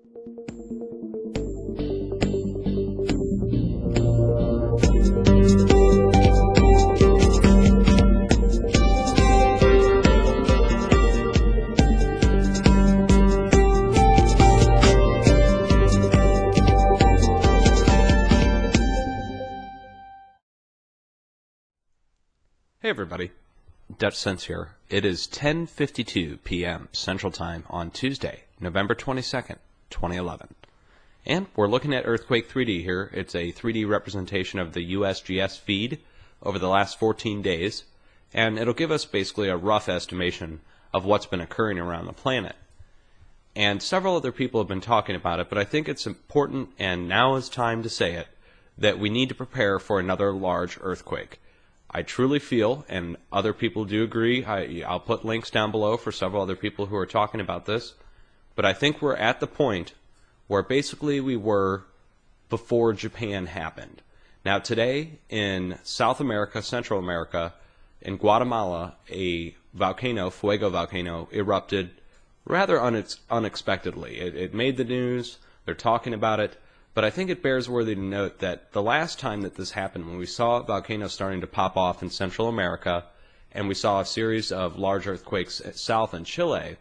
Hey everybody, dutchsinse here. It is 10:52 p.m. Central Time on Tuesday, November 22nd, 2011. And we're looking at Earthquake 3D here. It's a 3D representation of the USGS feed over the last 14 days, and it'll give us basically a rough estimation of what's been occurring around the planet. And several other people have been talking about it, but I think it's important, and now is time to say it, that we need to prepare for another large earthquake. I truly feel, and other people do agree, I'll put links down below for several other people who are talking about this, but I think we're at the point where basically we were before Japan happened. Now today in South America, Central America, in Guatemala, a volcano, Fuego volcano, erupted rather unexpectedly. It made the news, they're talking about it, but I think it bears worthy to note that the last time that this happened, when we saw volcanoes starting to pop off in Central America, and we saw a series of large earthquakes south in Chile,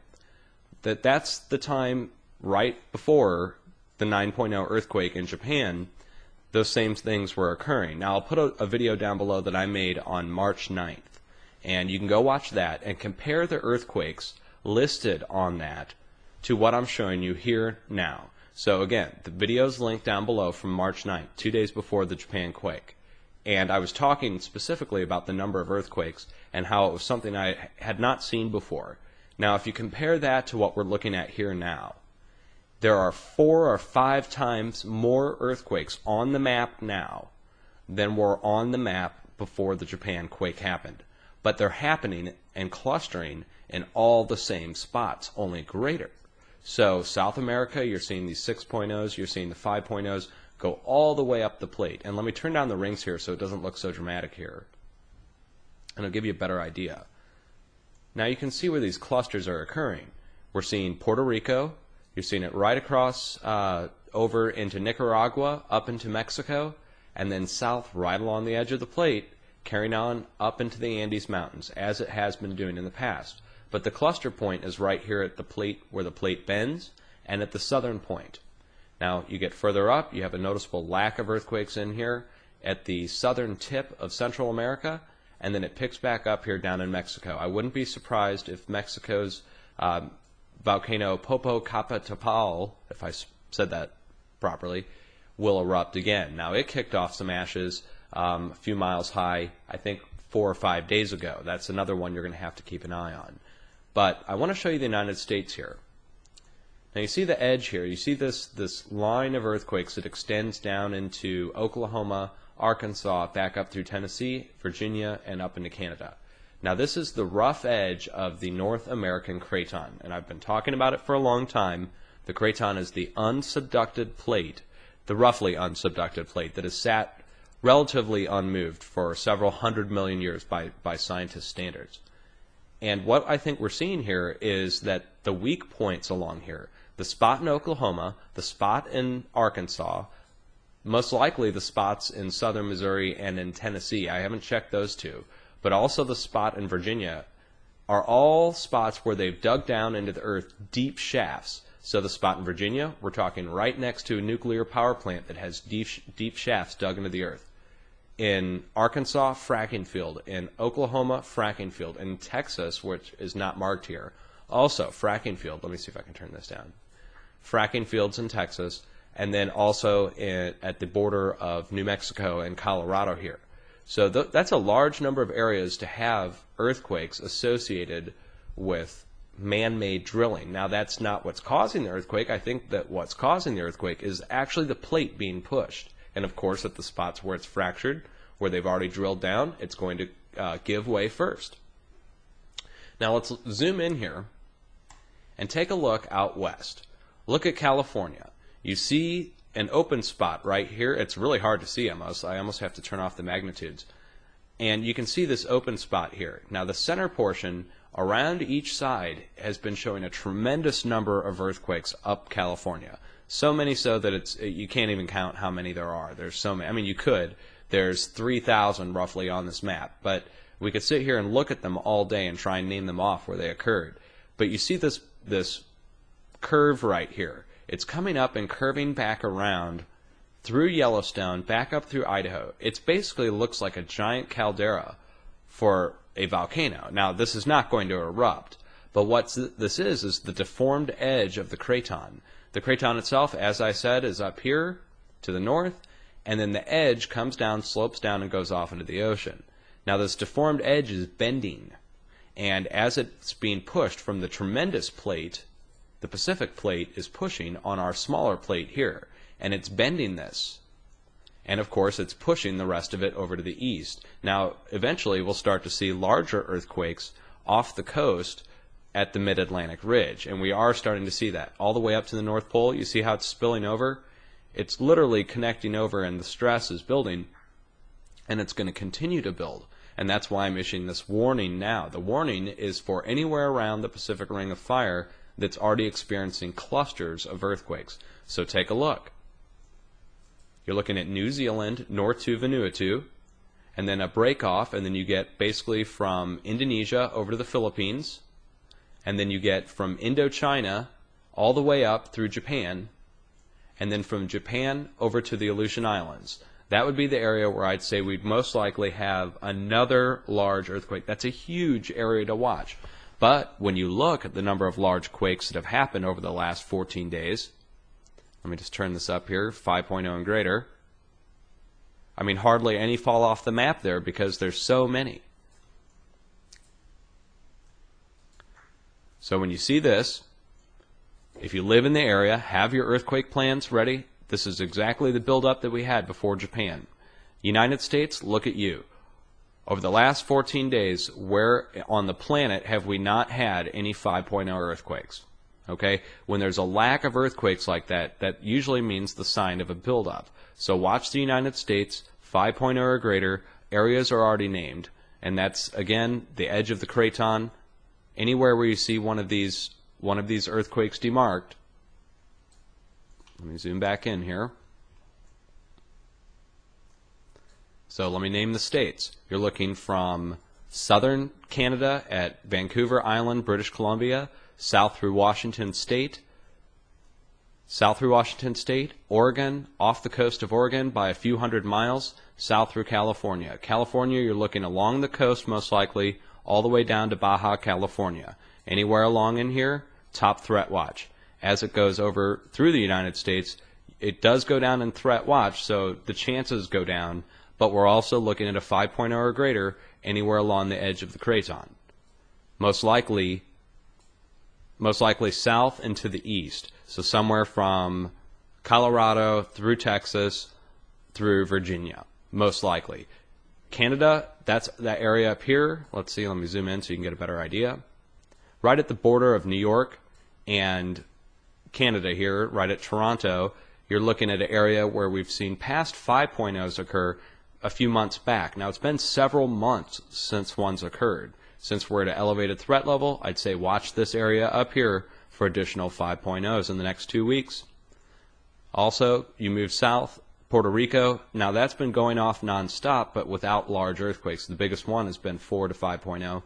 that's the time right before the 9.0 earthquake in Japan, those same things were occurring. Now I'll put a video down below that I made on March 9th, and you can go watch that and compare the earthquakes listed on that to what I'm showing you here now. So again, the video is linked down below from March 9th, 2 days before the Japan quake. And I was talking specifically about the number of earthquakes and how it was something I had not seen before. Now if you compare that to what we're looking at here now, there are 4 or 5 times more earthquakes on the map now than were on the map before the Japan quake happened. But they're happening and clustering in all the same spots, only greater. So South America, you're seeing these 6.0s, you're seeing the 5.0s go all the way up the plate. And let me turn down the rings here so it doesn't look so dramatic here. And it'll give you a better idea. Now you can see where these clusters are occurring. We're seeing Puerto Rico, you're seeing it right across over into Nicaragua, up into Mexico, and then south right along the edge of the plate, carrying on up into the Andes Mountains, as it has been doing in the past. But the cluster point is right here at the plate where the plate bends and at the southern point. Now you get further up, you have a noticeable lack of earthquakes in here at the southern tip of Central America, and then it picks back up here down in Mexico. I wouldn't be surprised if Mexico's volcano Popocatépetl, if I said that properly, will erupt again. Now it kicked off some ashes a few miles high, I think 4 or 5 days ago. That's another one you're going to have to keep an eye on. But I want to show you the United States here. Now you see the edge here. You see this line of earthquakes that extends down into Oklahoma, Arkansas, back up through Tennessee, Virginia, and up into Canada. Now this is the rough edge of the North American craton, and I've been talking about it for a long time. The craton is the unsubducted plate, the roughly unsubducted plate that has sat relatively unmoved for several 100 million years by scientist standards. And what I think we're seeing here is that the weak points along here, the spot in Oklahoma, the spot in Arkansas, most likely the spots in southern Missouri and in Tennessee, I haven't checked those two, but also the spot in Virginia, are all spots where they've dug down into the earth deep shafts. So the spot in Virginia, we're talking right next to a nuclear power plant that has deep shafts dug into the earth. In Arkansas, fracking field. In Oklahoma, fracking field. In Texas, which is not marked here, also fracking field. Let me see if I can turn this down. Fracking fields in Texas, and then also at the border of New Mexico and Colorado here. So that's a large number of areas to have earthquakes associated with man-made drilling. Now that's not what's causing the earthquake. I think that what's causing the earthquake is actually the plate being pushed. And of course at the spots where it's fractured, where they've already drilled down, it's going to give way first. Now let's zoom in here and take a look out west. Look at California. You see an open spot right here. It's really hard to see almost. I almost have to turn off the magnitudes. And you can see this open spot here. Now the center portion around each side has been showing a tremendous number of earthquakes up California. So many so that you can't even count how many there are. There's so many. I mean, you could. There's 3,000 roughly on this map, but we could sit here and look at them all day and try and name them off where they occurred. But you see this curve right here. It's coming up and curving back around through Yellowstone, back up through Idaho. It basically looks like a giant caldera for a volcano. Now, this is not going to erupt, but what this is the deformed edge of the craton. The craton itself, as I said, is up here to the north, and then the edge comes down, slopes down, and goes off into the ocean. Now, this deformed edge is bending, and as it's being pushed from the tremendous plate, the Pacific plate is pushing on our smaller plate here, and it's bending this. And of course, it's pushing the rest of it over to the east. Now, eventually, we'll start to see larger earthquakes off the coast at the mid-Atlantic ridge, and we are starting to see that. All the way up to the North Pole, you see how it's spilling over? It's literally connecting over, and the stress is building, and it's going to continue to build. And that's why I'm issuing this warning now. The warning is for anywhere around the Pacific Ring of Fire that's already experiencing clusters of earthquakes. So take a look. You're looking at New Zealand, north to Vanuatu, and then a break off, and then you get basically from Indonesia over to the Philippines, and then you get from Indochina all the way up through Japan, and then from Japan over to the Aleutian Islands. That would be the area where I'd say we'd most likely have another large earthquake. That's a huge area to watch. But when you look at the number of large quakes that have happened over the last 14 days, let me just turn this up here, 5.0 and greater. I mean, hardly any fall off the map there because there's so many. So when you see this, if you live in the area, have your earthquake plans ready. This is exactly the buildup that we had before Japan. United States, look at you. Over the last 14 days, where on the planet have we not had any 5.0 earthquakes? Okay? When there's a lack of earthquakes like that, that usually means the sign of a buildup. So watch the United States, 5.0 or greater, areas are already named, and that's, again, the edge of the craton. Anywhere where you see one of these earthquakes demarked, let me zoom back in here. So let me name the states. You're looking from southern Canada at Vancouver Island, British Columbia, south through Washington State, Oregon, off the coast of Oregon by a few hundred miles, south through California. California, you're looking along the coast most likely, all the way down to Baja California. Anywhere along in here, top threat watch. As it goes over through the United States, it does go down in threat watch, so the chances go down, but we're also looking at a 5.0 or greater anywhere along the edge of the craton. Most likely south and to the east, so somewhere from Colorado through Texas through Virginia, most likely. Canada, that's that area up here. Let's see, let me zoom in so you can get a better idea. Right at the border of New York and Canada here, right at Toronto, you're looking at an area where we've seen past 5.0s occur a few months back. Now, it's been several months since one's occurred. Since we're at an elevated threat level, I'd say watch this area up here for additional 5.0s in the next 2 weeks. Also, you move south, Puerto Rico. Now, that's been going off nonstop, but without large earthquakes. The biggest one has been 4 to 5.0.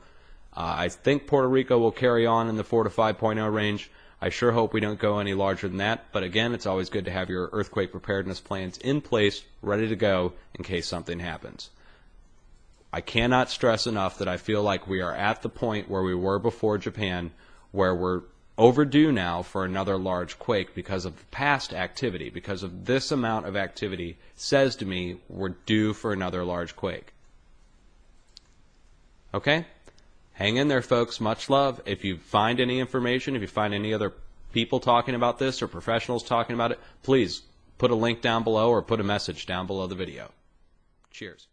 I think Puerto Rico will carry on in the 4 to 5.0 range. I sure hope we don't go any larger than that, but again, it's always good to have your earthquake preparedness plans in place, ready to go in case something happens. I cannot stress enough that I feel like we are at the point where we were before Japan, where we're overdue now for another large quake because of past activity, because of this amount of activity says to me we're due for another large quake. Okay? Hang in there, folks. Much love. If you find any information, if you find any other people talking about this or professionals talking about it, please put a link down below or put a message down below the video. Cheers.